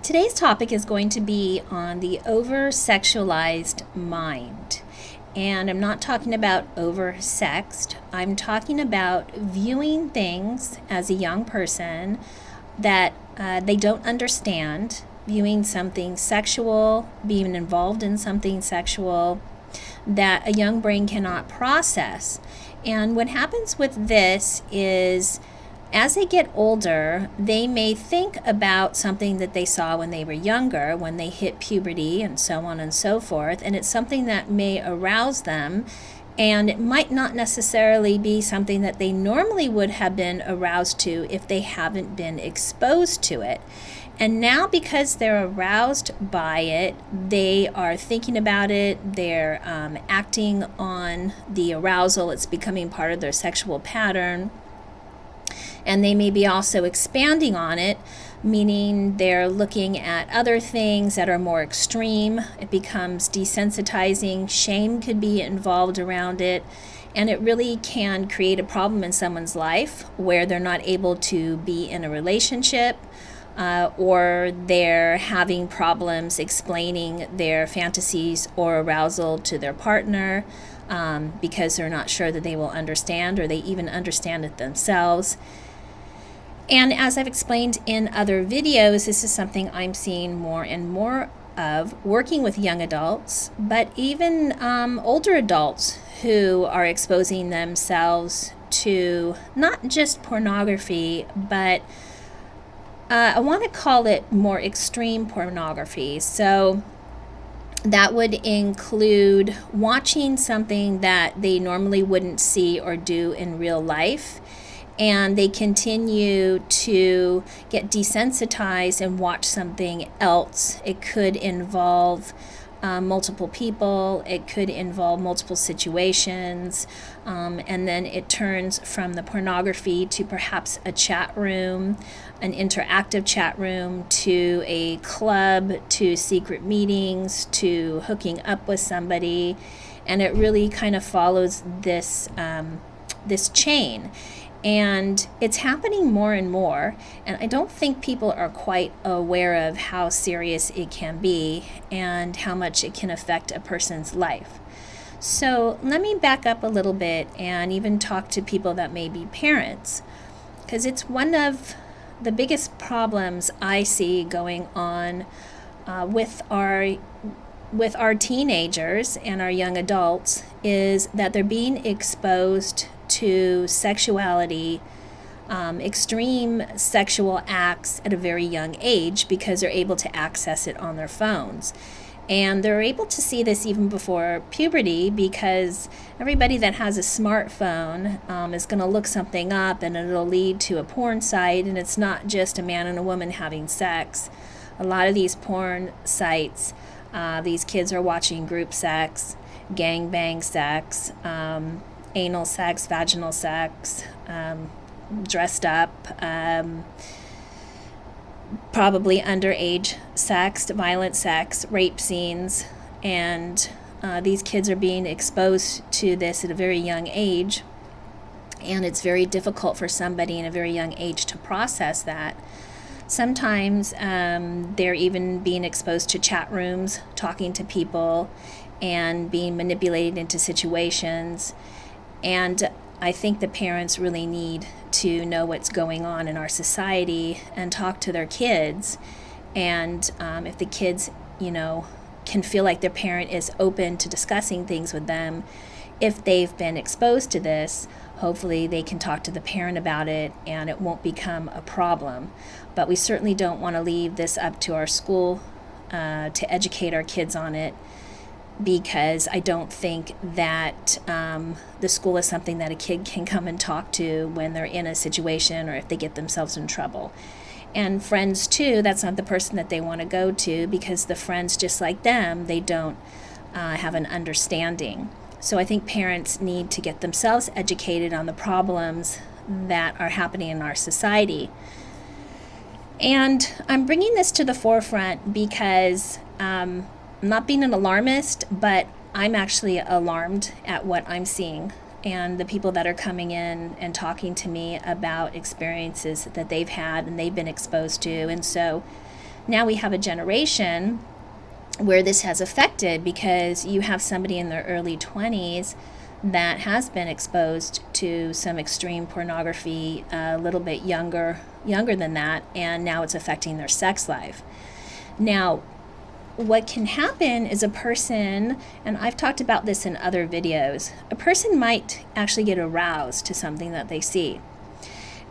Today's topic is going to be on the oversexualized mind. And I'm not talking about oversexed. I'm talking about viewing things as a young person that they don't understand, viewing something sexual, being involved in something sexual that a young brain cannot process. And what happens with this is as they get older, they may think about something that they saw when they were younger, when they hit puberty, and so on and so forth, and it's something that may arouse them, and it might not necessarily be something that they normally would have been aroused to if they haven't been exposed to it. And now, because they're aroused by it, they are thinking about it, they're acting on the arousal, it's becoming part of their sexual pattern. And they may be also expanding on it, meaning they're looking at other things that are more extreme. It becomes desensitizing. Shame could be involved around it. And it really can create a problem in someone's life where they're not able to be in a relationship, or they're having problems explaining their fantasies or arousal to their partner because they're not sure that they will understand or they even understand it themselves. And as I've explained in other videos, this is something I'm seeing more and more of working with young adults, but even older adults who are exposing themselves to not just pornography, but I want to call it more extreme pornography. So that would include watching something that they normally wouldn't see or do in real life. And they continue to get desensitized and watch something else. It could involve multiple people, it could involve multiple situations, and then it turns from the pornography to perhaps a chat room, an interactive chat room, to a club, to secret meetings, to hooking up with somebody, and it really kind of follows this chain. And it's happening more and more, and I don't think people are quite aware of how serious it can be and how much it can affect a person's life. So let me back up a little bit and even talk to people that may be parents, because it's one of the biggest problems I see going on with our teenagers and our young adults is that they're being exposed to sexuality, extreme sexual acts at a very young age because they're able to access it on their phones. And they're able to see this even before puberty because everybody that has a smartphone is going to look something up and it'll lead to a porn site, and it's not just a man and a woman having sex. A lot of these porn sites, these kids are watching group sex, gangbang sex, anal sex, vaginal sex, dressed up, probably underage sex, violent sex, rape scenes, and these kids are being exposed to this at a very young age, and it's very difficult for somebody in a very young age to process that. Sometimes they're even being exposed to chat rooms, talking to people, and being manipulated into situations. And I think the parents really need to know what's going on in our society and talk to their kids. And if the kids, can feel like their parent is open to discussing things with them, if they've been exposed to this, hopefully they can talk to the parent about it and it won't become a problem. But we certainly don't want to leave this up to our school to educate our kids on it, because I don't think that the school is something that a kid can come and talk to when they're in a situation or if they get themselves in trouble. And friends too, that's not the person that they want to go to, because the friends, just like them, they don't have an understanding. So I think parents need to get themselves educated on the problems that are happening in our society. And I'm bringing this to the forefront because I'm not being an alarmist, but I'm actually alarmed at what I'm seeing and the people that are coming in and talking to me about experiences that they've had and they've been exposed to. And so now we have a generation where this has affected, because you have somebody in their early 20s that has been exposed to some extreme pornography a little bit younger than that, and now it's affecting their sex life. Now, what can happen is a person, and I've talked about this in other videos, a person might actually get aroused to something that they see.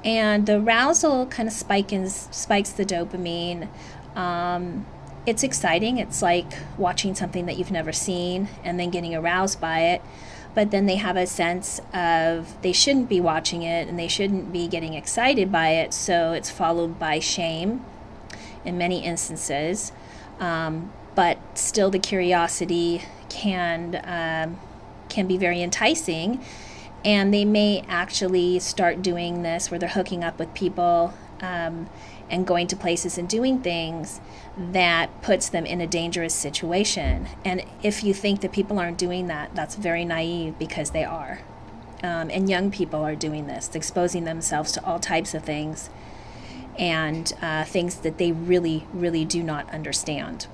And the arousal kind of spikes the dopamine. It's exciting. It's like watching something that you've never seen and then getting aroused by it. But then they have a sense of they shouldn't be watching it and they shouldn't be getting excited by it. So it's followed by shame in many instances. But still the curiosity can be very enticing. And they may actually start doing this where they're hooking up with people and going to places and doing things that puts them in a dangerous situation. And if you think that people aren't doing that, that's very naive, because they are. And young people are doing this, exposing themselves to all types of things, and things that they really, really do not understand.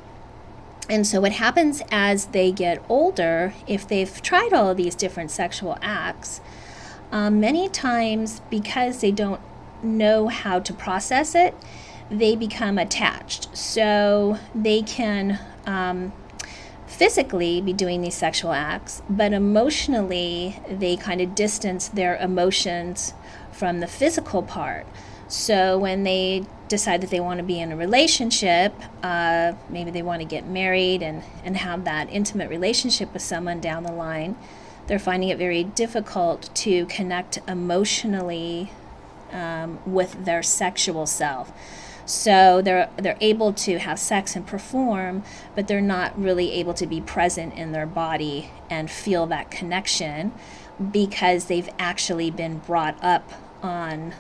And so what happens as they get older, if they've tried all of these different sexual acts, many times, because they don't know how to process it, they become attached. So they can physically be doing these sexual acts, but emotionally they kind of distance their emotions from the physical part. So when they decide that they want to be in a relationship, maybe they want to get married and have that intimate relationship with someone down the line, they're finding it very difficult to connect emotionally with their sexual self. So they're able to have sex and perform, but they're not really able to be present in their body and feel that connection, because they've actually been brought up on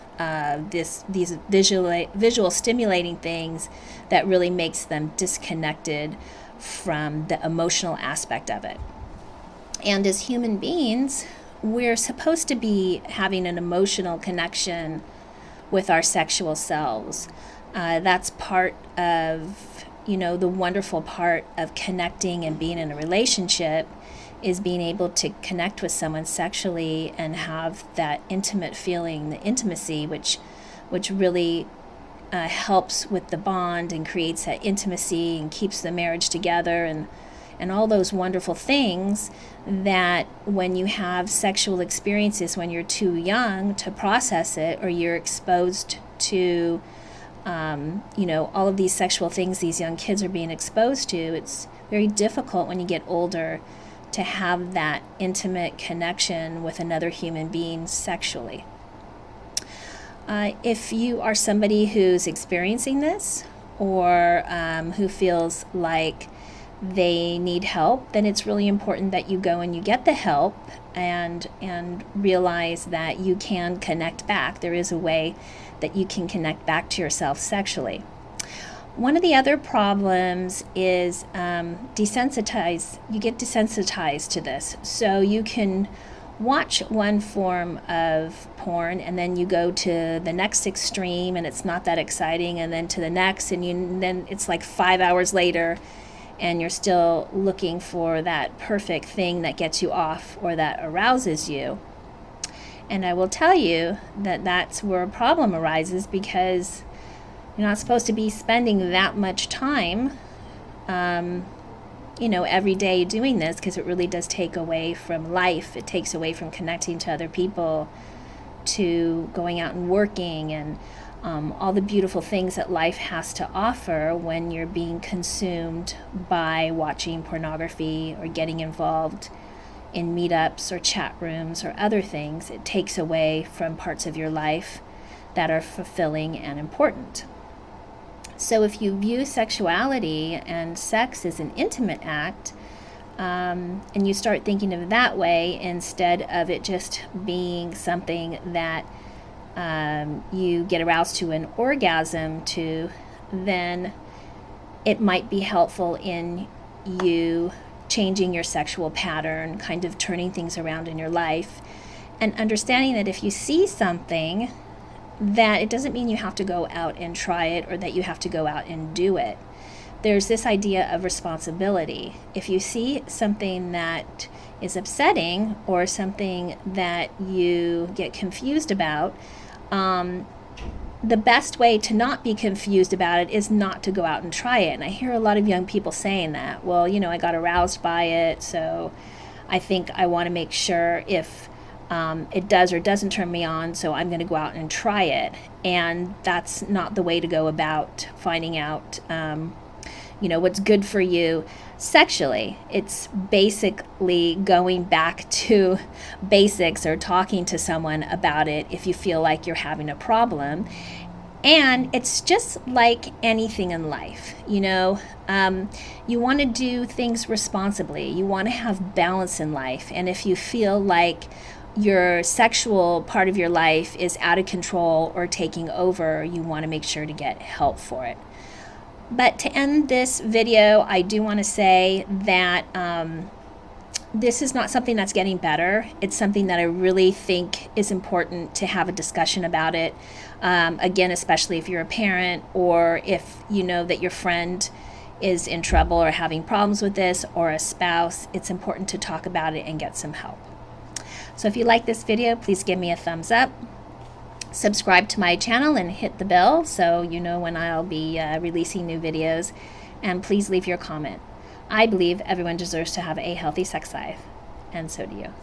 these visual stimulating things that really makes them disconnected from the emotional aspect of it. And as human beings, we're supposed to be having an emotional connection with our sexual selves. That's part of, the wonderful part of connecting and being in a relationship, is being able to connect with someone sexually and have that intimate feeling, the intimacy, which really helps with the bond and creates that intimacy and keeps the marriage together, and all those wonderful things that when you have sexual experiences when you're too young to process it, or you're exposed to all of these sexual things these young kids are being exposed to, it's very difficult when you get older to have that intimate connection with another human being sexually. If you are somebody who's experiencing this, or who feels like they need help, then it's really important that you go and you get the help and realize that you can connect back. There is a way that you can connect back to yourself sexually. One of the other problems is desensitized. You get desensitized to this. So you can watch one form of porn and then you go to the next extreme and it's not that exciting, and then to the next, and then it's like 5 hours later and you're still looking for that perfect thing that gets you off or that arouses you. And I will tell you that that's where a problem arises, because you're not supposed to be spending that much time, every day doing this, because it really does take away from life. It takes away from connecting to other people, to going out and working, and all the beautiful things that life has to offer when you're being consumed by watching pornography or getting involved in meetups or chat rooms or other things. It takes away from parts of your life that are fulfilling and important. So if you view sexuality and sex as an intimate act, and you start thinking of it that way, instead of it just being something that you get aroused to an orgasm to, then it might be helpful in you changing your sexual pattern, kind of turning things around in your life, and understanding that if you see something that it doesn't mean you have to go out and try it or that you have to go out and do it. There's this idea of responsibility. If you see something that is upsetting or something that you get confused about, the best way to not be confused about it is not to go out and try it. And I hear a lot of young people saying that. Well, I got aroused by it, so I think I want to make sure if it does or doesn't turn me on, so I'm going to go out and try it. And that's not the way to go about finding out, what's good for you sexually. It's basically going back to basics or talking to someone about it if you feel like you're having a problem. And it's just like anything in life, you want to do things responsibly. You want to have balance in life. And if you feel like your sexual part of your life is out of control or taking over, you want to make sure to get help for it. But to end this video, I do want to say that this is not something that's getting better. It's something that I really think is important to have a discussion about it. Again, especially if you're a parent or if you know that your friend is in trouble or having problems with this, or a spouse, it's important to talk about it and get some help. So if you like this video, please give me a thumbs up. Subscribe to my channel and hit the bell so you know when I'll be releasing new videos. And please leave your comment. I believe everyone deserves to have a healthy sex life, and so do you.